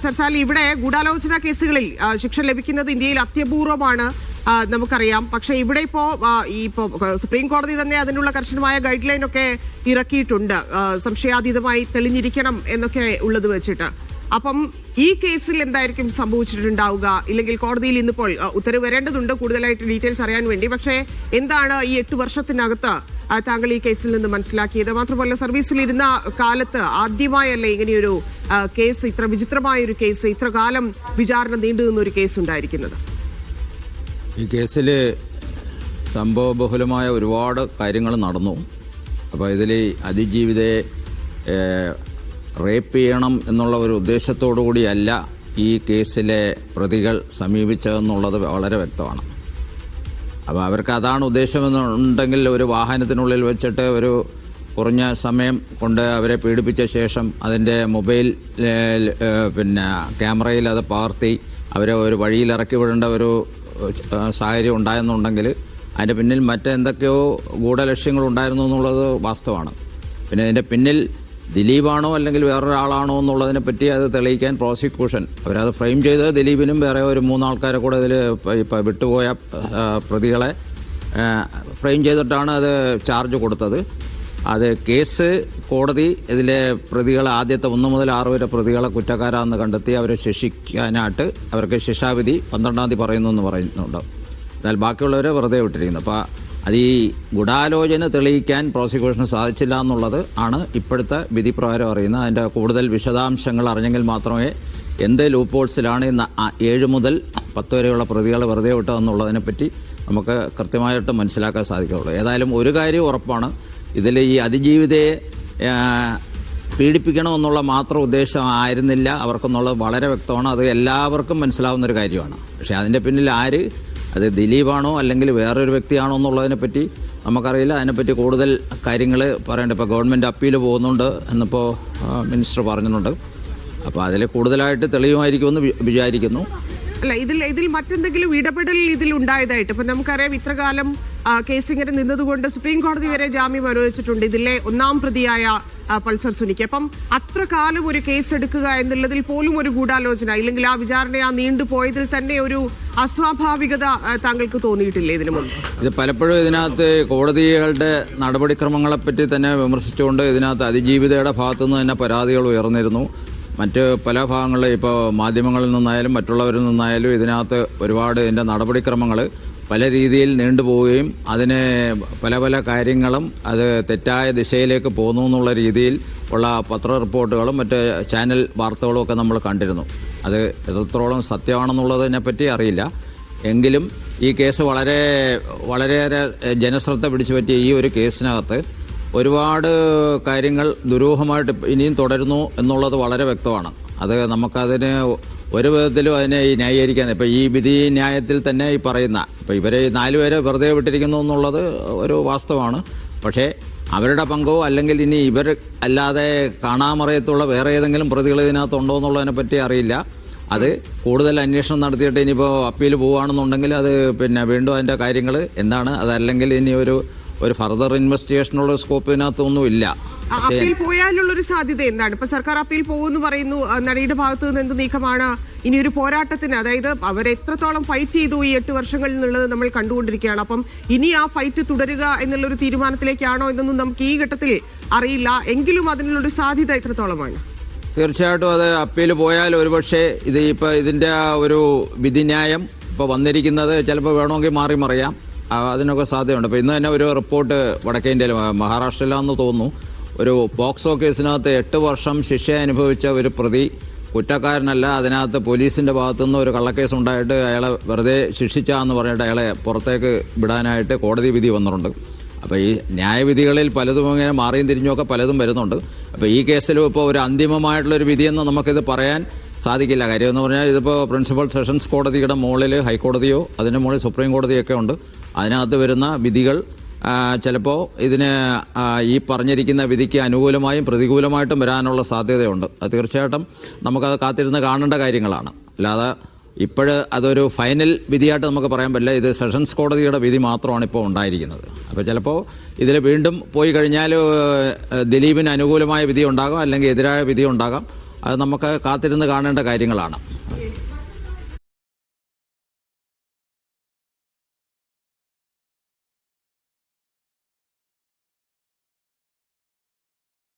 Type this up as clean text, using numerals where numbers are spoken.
Sir Sally, ഇവിടെ ഗൂഢാലോചന കേസുകളിൽ ശിക്ഷ ലഭിക്കുന്നത് ഇന്ത്യയിൽ അത്യപൂർവമാണ്, നമുക്കറിയാം. പക്ഷെ ഇവിടെ ഇപ്പോ സുപ്രീം കോടതി തന്നെ അതിനുള്ള കർശനമായ ഗൈഡ് ലൈൻ ഒക്കെ ഇറക്കിയിട്ടുണ്ട്, സംശയാതീതമായി തെളിഞ്ഞിരിക്കണം എന്നൊക്കെ ഉള്ളത് വെച്ചിട്ട്. അപ്പം ഈ കേസിൽ എന്തായിരിക്കും സംഭവിച്ചിട്ടുണ്ടാവുക? ഇല്ലെങ്കിൽ കോടതിയിൽ ഇന്നിപ്പോൾ ഉത്തരവ് വരേണ്ടതുണ്ട് കൂടുതലായിട്ട് ഡീറ്റെയിൽസ് അറിയാൻ വേണ്ടി. പക്ഷേ എന്താണ് ഈ 8 വർഷത്തിനകത്ത് താങ്കൾ ഈ കേസിൽ നിന്ന് മനസ്സിലാക്കിയത്? മാത്രമല്ല, സർവീസിലിരുന്ന കാലത്ത് ആദ്യമായല്ലേ ഇങ്ങനെയൊരു കേസ്, ഇത്ര വിചിത്രമായൊരു കേസ്, ഇത്ര കാലം വിചാരണ നീണ്ടു നിന്നൊരു കേസ് ഉണ്ടായിരിക്കുന്നത്? ഈ കേസിൽ സംഭവബഹുലമായ ഒരുപാട് കാര്യങ്ങൾ നടന്നു. അപ്പോൾ ഇതിൽ അതിജീവിതയെ റേപ്പ് ചെയ്യണം എന്നുള്ള ഒരു ഉദ്ദേശത്തോടു കൂടിയല്ല ഈ കേസിലെ പ്രതികൾ സമീപിച്ചതെന്നുള്ളത് വളരെ വ്യക്തമാണ്. അപ്പോൾ അവർക്ക് അതാണ് ഉദ്ദേശമെന്നുണ്ടെങ്കിൽ ഒരു വാഹനത്തിനുള്ളിൽ വെച്ചിട്ട് ഒരു കുറഞ്ഞ സമയം കൊണ്ട് അവരെ പീഡിപ്പിച്ച ശേഷം അതിൻ്റെ മൊബൈൽ ക്യാമറയിൽ അത് പകർത്തി അവരെ ഒരു വഴിയിൽ ഇറക്കി വിടേണ്ട ഒരു സാഹചര്യം ഉണ്ടായെന്നുണ്ടെങ്കിൽ അതിൻ്റെ പിന്നിൽ മറ്റെന്തൊക്കെയോ ഗൂഢലക്ഷ്യങ്ങളുണ്ടായിരുന്നു എന്നുള്ളത് വാസ്തവമാണ്. പിന്നെ അതിൻ്റെ പിന്നിൽ ദിലീപാണോ അല്ലെങ്കിൽ വേറൊരാളാണോ എന്നുള്ളതിനെ പറ്റി അത് തെളിയിക്കാൻ പ്രോസിക്യൂഷൻ അവരത് ഫ്രെയിം ചെയ്തത് ദിലീപിനും വേറെ ഒരു 3 ആൾക്കാരെ കൂടെ ഇതിൽ ഇപ്പോൾ വിട്ടുപോയ പ്രതികളെ ഫ്രെയിം ചെയ്തിട്ടാണ് അത് ചാർജ് കൊടുത്തത്. അത് കേസ് കോടതി ഇതിലെ പ്രതികളെ ആദ്യത്തെ 1 മുതൽ 6 വരെ പ്രതികളെ കുറ്റക്കാരാണെന്ന് കണ്ടെത്തി അവരെ ശിക്ഷിക്കാനായിട്ട് അവർക്ക് ശിക്ഷാവിധി 12-ാം തീയതി പറയുന്നു എന്ന് പറയുന്നുണ്ട്. എന്നാൽ ബാക്കിയുള്ളവരെ വെറുതെ വിട്ടിരിക്കുന്നു. അപ്പോൾ അത് ഈ ഗൂഢാലോചന തെളിയിക്കാൻ പ്രോസിക്യൂഷന് സാധിച്ചില്ല എന്നുള്ളത് ആണ് ഇപ്പോഴത്തെ വിധി പ്രകാരം അറിയുന്നത്. അതിൻ്റെ കൂടുതൽ വിശദാംശങ്ങൾ അറിഞ്ഞെങ്കിൽ മാത്രമേ എന്ത് ലൂപ്പോൾസിലാണ് 7 മുതൽ 10 വരെയുള്ള പ്രതികളെ വെറുതെ വിട്ടതെന്നുള്ളതിനെപ്പറ്റി നമുക്ക് കൃത്യമായിട്ട് മനസ്സിലാക്കാൻ സാധിക്കുകയുള്ളൂ. ഏതായാലും ഒരു കാര്യം ഉറപ്പാണ്, ഇതിൽ ഈ അതിജീവിതയെ പീഡിപ്പിക്കണമെന്നുള്ള മാത്രം ഉദ്ദേശമായിരുന്നില്ല അവർക്കെന്നുള്ളത് വളരെ വ്യക്തമാണ്. അത് എല്ലാവർക്കും മനസ്സിലാവുന്നൊരു കാര്യമാണ്. പക്ഷേ അതിൻ്റെ പിന്നിൽ ആര്, അത് ദിലീപാണോ അല്ലെങ്കിൽ വേറൊരു വ്യക്തിയാണോ എന്നുള്ളതിനെപ്പറ്റി നമുക്കറിയില്ല. അതിനെപ്പറ്റി കൂടുതൽ കാര്യങ്ങൾ പറയേണ്ട. ഇപ്പോൾ ഗവൺമെൻറ് അപ്പീൽ പോകുന്നുണ്ട് എന്നിപ്പോൾ മിനിസ്റ്റർ പറഞ്ഞിട്ടുണ്ട്. അപ്പോൾ അതിൽ കൂടുതലായിട്ട് തെളിയുമായിരിക്കുമെന്ന് വിചാരിക്കുന്നു. അല്ല, ഇതിൽ മറ്റെന്തെങ്കിലും ഇടപെടൽ ഇതിൽ ഉണ്ടായതായിട്ട് ഇപ്പം നമുക്കറിയാം. ഇത്രകാലം കേസ് ഇങ്ങനെ നിന്നതുകൊണ്ട് സുപ്രീം കോടതി വരെ ജാമ്യം അനുവദിച്ചിട്ടുണ്ട് ഇതിലെ 1-ാം പ്രതിയായ പൾസർ സുനിക്ക്. അപ്പം അത്ര കാലം ഒരു കേസ് എടുക്കുക എന്നുള്ളതിൽ പോലും ഒരു ഗൂഢാലോചന, ഇല്ലെങ്കിൽ ആ വിചാരണ നീണ്ടുപോയതിൽ തന്നെ ഒരു അസ്വാഭാവികത താങ്കൾക്ക് തോന്നിയിട്ടില്ലേ ഇതിനു മുമ്പ്? ഇത് പലപ്പോഴും ഇതിനകത്ത് കോടതികളുടെ നടപടിക്രമങ്ങളെപ്പറ്റി തന്നെ വിമർശിച്ചുകൊണ്ട് ഇതിനകത്ത് അതിജീവിതയുടെ ഭാഗത്തുനിന്ന് തന്നെ പരാതികൾ ഉയർന്നിരുന്നു. മറ്റ് പല ഭാഗങ്ങളിൽ ഇപ്പോൾ മാധ്യമങ്ങളിൽ നിന്നായാലും മറ്റുള്ളവരിൽ നിന്നായാലും ഇതിനകത്ത് ഒരുപാട് ഇതിൻ്റെ നടപടിക്രമങ്ങൾ പല രീതിയിൽ നീണ്ടുപോവുകയും അതിന് പല പല കാര്യങ്ങളും അത് തെറ്റായ ദിശയിലേക്ക് പോകുന്നു എന്നുള്ള രീതിയിൽ ഉള്ള പത്ര റിപ്പോർട്ടുകളും മറ്റ് ചാനൽ വാർത്തകളും ഒക്കെ നമ്മൾ കണ്ടിരുന്നു. അത് എത്രത്തോളം സത്യമാണെന്നുള്ളതിനെപ്പറ്റി അറിയില്ല. എങ്കിലും ഈ കേസ് വളരെയേറെ ജനശ്രദ്ധ പിടിച്ചു പറ്റിയ ഈ ഒരു കേസിനകത്ത് ഒരുപാട് കാര്യങ്ങൾ ദുരൂഹമായിട്ട് ഇനിയും തുടരുന്നു എന്നുള്ളത് വളരെ വ്യക്തമാണ്. അത് നമുക്കതിന് ഒരു വിധത്തിലും അതിനെ ന്യായീകരിക്കാൻ, ഇപ്പോൾ ഈ വിധി ന്യായത്തിൽ തന്നെ ഈ പറയുന്ന ഇപ്പോൾ ഇവരെ 4 പേരെ വെറുതെ വിട്ടിരിക്കുന്നു എന്നുള്ളത് ഒരു വാസ്തവമാണ്. പക്ഷേ അവരുടെ പങ്കോ അല്ലെങ്കിൽ ഇനി ഇവർ അല്ലാതെ കാണാമറയത്തുള്ള വേറെ ഏതെങ്കിലും പ്രതികൾ ഇതിനകത്തുണ്ടോ എന്നുള്ളതിനെപ്പറ്റി അറിയില്ല. അത് കൂടുതൽ അന്വേഷണം നടത്തിയിട്ട് ഇനിയിപ്പോൾ അപ്പീൽ പോവുകയാണെന്നുണ്ടെങ്കിൽ അത് വീണ്ടും അതിൻ്റെ കാര്യങ്ങൾ എന്താണ്, അതല്ലെങ്കിൽ ഇനി ഒരു ഫർദർ ഇൻവെസ്റ്റിഗേഷനുള്ള സ്കോപ്പ് ഇതിനകത്തൊന്നും ഇല്ല. അപ്പീൽ പോയാലുള്ളൊരു സാധ്യത എന്താണ്? ഇപ്പൊ സർക്കാർ അപ്പീൽ പോകുമെന്ന് പറയുന്നു. നടിയുടെ ഭാഗത്ത് നിന്ന് എന്ത് നീക്കമാണ് ഇനി ഒരു പോരാട്ടത്തിന്? അതായത് അവരെത്രത്തോളം ഫൈറ്റ് ചെയ്തു ഈ 8 വർഷങ്ങളിൽ എന്നുള്ളത് നമ്മൾ കണ്ടുകൊണ്ടിരിക്കുകയാണ്. അപ്പം ഇനി ആ ഫൈറ്റ് തുടരുക എന്നുള്ളൊരു തീരുമാനത്തിലേക്കാണോ എന്നൊന്നും നമുക്ക് ഈ ഘട്ടത്തിൽ അറിയില്ല. എങ്കിലും അതിനുള്ളൊരു സാധ്യത എത്രത്തോളമാണ്? തീർച്ചയായിട്ടും അത് അപ്പീൽ പോയാൽ ഒരുപക്ഷെ ഇത് ഇപ്പോൾ ഇതിൻ്റെ ഒരു വിധിന്യായം ഇപ്പോൾ വന്നിരിക്കുന്നത് ചിലപ്പോൾ വേണമെങ്കിൽ മാറി മറിയാം, അതിനൊക്കെ സാധ്യതയുണ്ട്. അപ്പോൾ ഇന്ന് തന്നെ ഒരു റിപ്പോർട്ട് വടക്കേ ഇന്ത്യയിൽ മഹാരാഷ്ട്രയിലാണെന്ന് തോന്നുന്നു, ഒരു പോക്സോ കേസിനകത്ത് 8 വർഷം ശിക്ഷ അനുഭവിച്ച ഒരു പ്രതി കുറ്റക്കാരനല്ല, അതിനകത്ത് പോലീസിൻ്റെ ഭാഗത്തുനിന്ന് ഒരു കള്ളക്കേസ് ഉണ്ടായിട്ട് അയാളെ വെറുതെ ശിക്ഷിച്ചാന്ന് പറഞ്ഞിട്ട് അയാളെ പുറത്തേക്ക് വിടാനായിട്ട് കോടതി വിധി വന്നിട്ടുണ്ട്. അപ്പോൾ ഈ ന്യായവിധികളിൽ പലതും ഇങ്ങനെ മാറിയും തിരിഞ്ഞുമൊക്കെ പലതും വരുന്നുണ്ട്. അപ്പോൾ ഈ കേസിലും ഇപ്പോൾ ഒരു അന്തിമമായിട്ടുള്ളൊരു വിധിയെന്ന് നമുക്കിത് പറയാൻ സാധിക്കില്ല. കാര്യം എന്ന് പറഞ്ഞാൽ ഇതിപ്പോൾ പ്രിൻസിപ്പൽ സെഷൻസ് കോടതിയുടെ മുകളിൽ ഹൈക്കോടതിയോ അതിൻ്റെ മുകളിൽ സുപ്രീം കോടതിയൊക്കെ ഉണ്ട്. അതിനകത്ത് വരുന്ന വിധികൾ ചിലപ്പോൾ ഇതിന് ഈ പറഞ്ഞിരിക്കുന്ന വിധിക്ക് അനുകൂലമായും പ്രതികൂലമായിട്ടും വരാനുള്ള സാധ്യതയുണ്ട്. അത് തീർച്ചയായിട്ടും നമുക്കത് കാത്തിരുന്ന് കാണേണ്ട കാര്യങ്ങളാണ്. അല്ലാതെ അതൊരു ഫൈനൽ വിധിയായിട്ട് നമുക്ക് പറയാൻ പറ്റില്ല. ഇത് സെഷൻസ് കോടതിയുടെ വിധി മാത്രമാണ് ഇപ്പോൾ ഉണ്ടായിരിക്കുന്നത്. അപ്പോൾ ചിലപ്പോൾ ഇതിൽ വീണ്ടും പോയി കഴിഞ്ഞാൽ ദിലീപിന് അനുകൂലമായ വിധി ഉണ്ടാകാം, അല്ലെങ്കിൽ എതിരായ വിധി ഉണ്ടാകാം. അത് നമുക്ക് കാത്തിരുന്ന് കാണേണ്ട കാര്യങ്ങളാണ്.